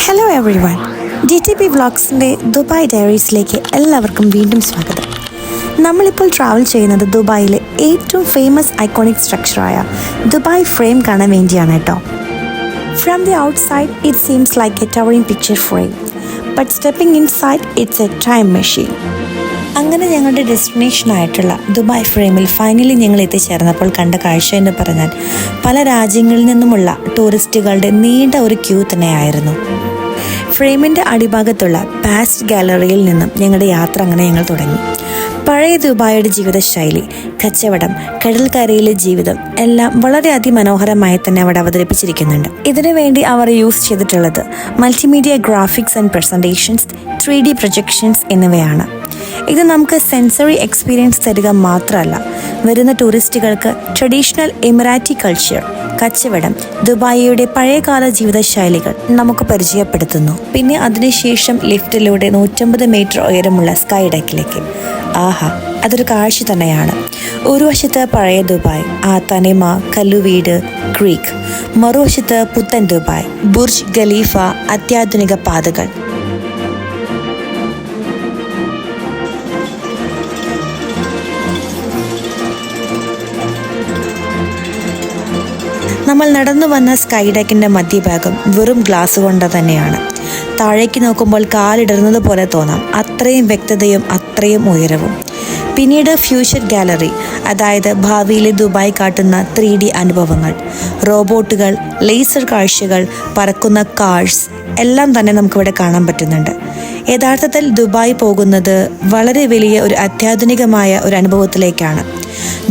Hello everyone, DTP വ്ളോഗ്സിൻ്റെ Dubai ഡയറീസിലേക്ക് എല്ലാവർക്കും വീണ്ടും സ്വാഗതം. നമ്മളിപ്പോൾ ട്രാവൽ ചെയ്യുന്നത് ദുബായിലെ ഏറ്റവും ഫേമസ് ഐക്കോണിക് സ്ട്രക്ചറായ ദുബായ് ഫ്രെയിം കാണാൻ വേണ്ടിയാണ് കേട്ടോ. From the outside it seems like a towering picture frame, but stepping inside it's a time machine. അങ്ങനെ ഞങ്ങളുടെ ഡെസ്റ്റിനേഷനായിട്ടുള്ള ദുബായ് ഫ്രെയിമിൽ ഫൈനലി ഞങ്ങൾ എത്തിച്ചേർന്നപ്പോൾ കണ്ട കാഴ്ച എന്ന് പറഞ്ഞാൽ പല രാജ്യങ്ങളിൽ നിന്നുമുള്ള ടൂറിസ്റ്റുകളുടെ നീണ്ട ഒരു ക്യൂ തന്നെയായിരുന്നു. ഫ്രെയിമിൻ്റെ അടിഭാഗത്തുള്ള പാസ്റ്റ് ഗാലറിയിൽ നിന്നും ഞങ്ങളുടെ യാത്ര അങ്ങനെ ഞങ്ങൾ തുടങ്ങി. പഴയ ദുബായിയുടെ ജീവിതശൈലി, കച്ചവടം, കടൽക്കരയിലെ ജീവിതം എല്ലാം വളരെ അതിമനോഹരമായി തന്നെ അവിടെ അവതരിപ്പിച്ചിരിക്കുന്നുണ്ട്. ഇതിനു വേണ്ടി അവർ യൂസ് ചെയ്തിട്ടുള്ളത് multimedia graphics and presentations, 3D projections എന്നിവയാണ്. ഇത് നമുക്ക് സെൻസറി എക്സ്പീരിയൻസ് തരിക മാത്രമല്ല, വരുന്ന ടൂറിസ്റ്റുകൾക്ക് ട്രഡീഷണൽ എമിറാറ്റി കൾച്ചർ, കച്ചവടം, ദുബായിയുടെ പഴയകാല ജീവിതശൈലികൾ നമുക്ക് പരിചയപ്പെടുത്തുന്നു. പിന്നെ അതിനുശേഷം ലിഫ്റ്റിലൂടെ 150 മീറ്റർ ഉയരമുള്ള സ്കൈ ഡെക്കിലേക്ക്. ആഹാ, അതൊരു കാഴ്ച തന്നെയാണ്. ഒരു വശത്ത് പഴയ ദുബായ്, ആ തനിമ, കല്ലുവീട്, ക്രീക്ക്. മറുവശത്ത് പുത്തൻ ദുബായ്, ബുർജ് ഖലീഫ, അത്യാധുനിക പാതകൾ. നമ്മൾ നടന്നു വന്ന സ്കൈ ഡെക്കിൻ്റെ മധ്യഭാഗം വെറും ഗ്ലാസ് കൊണ്ട് തന്നെയാണ്. താഴേക്ക് നോക്കുമ്പോൾ കാലിടുന്നത് പോലെ തോന്നാം, അത്രയും വ്യക്തതയും അത്രയും ഉയരവും. പിന്നീട് ഫ്യൂച്ചർ ഗാലറി, അതായത് ഭാവിയിലെ ദുബായ് കാട്ടുന്ന 3D അനുഭവങ്ങൾ, റോബോട്ടുകൾ, ലേസർ കാഴ്ചകൾ, പറക്കുന്ന കാർസ് എല്ലാം തന്നെ നമുക്കിവിടെ കാണാൻ പറ്റുന്നുണ്ട്. യഥാർത്ഥത്തിൽ ദുബായ് പോകുന്നത് വളരെ വലിയ ഒരു അത്യാധുനികമായ ഒരു അനുഭവത്തിലേക്കാണ്.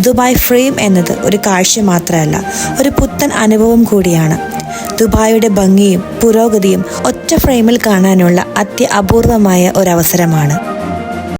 ദുബായ് ഫ്രെയിം എന്നത് ഒരു കാഴ്ച മാത്രമല്ല, ഒരു പുത്തൻ അനുഭവം കൂടിയാണ്. ദുബായിയുടെ ഭംഗിയും പുരോഗതിയും ഒറ്റ ഫ്രെയിമിൽ കാണാനുള്ള അത്യപൂർവമായ ഒരവസരമാണ്.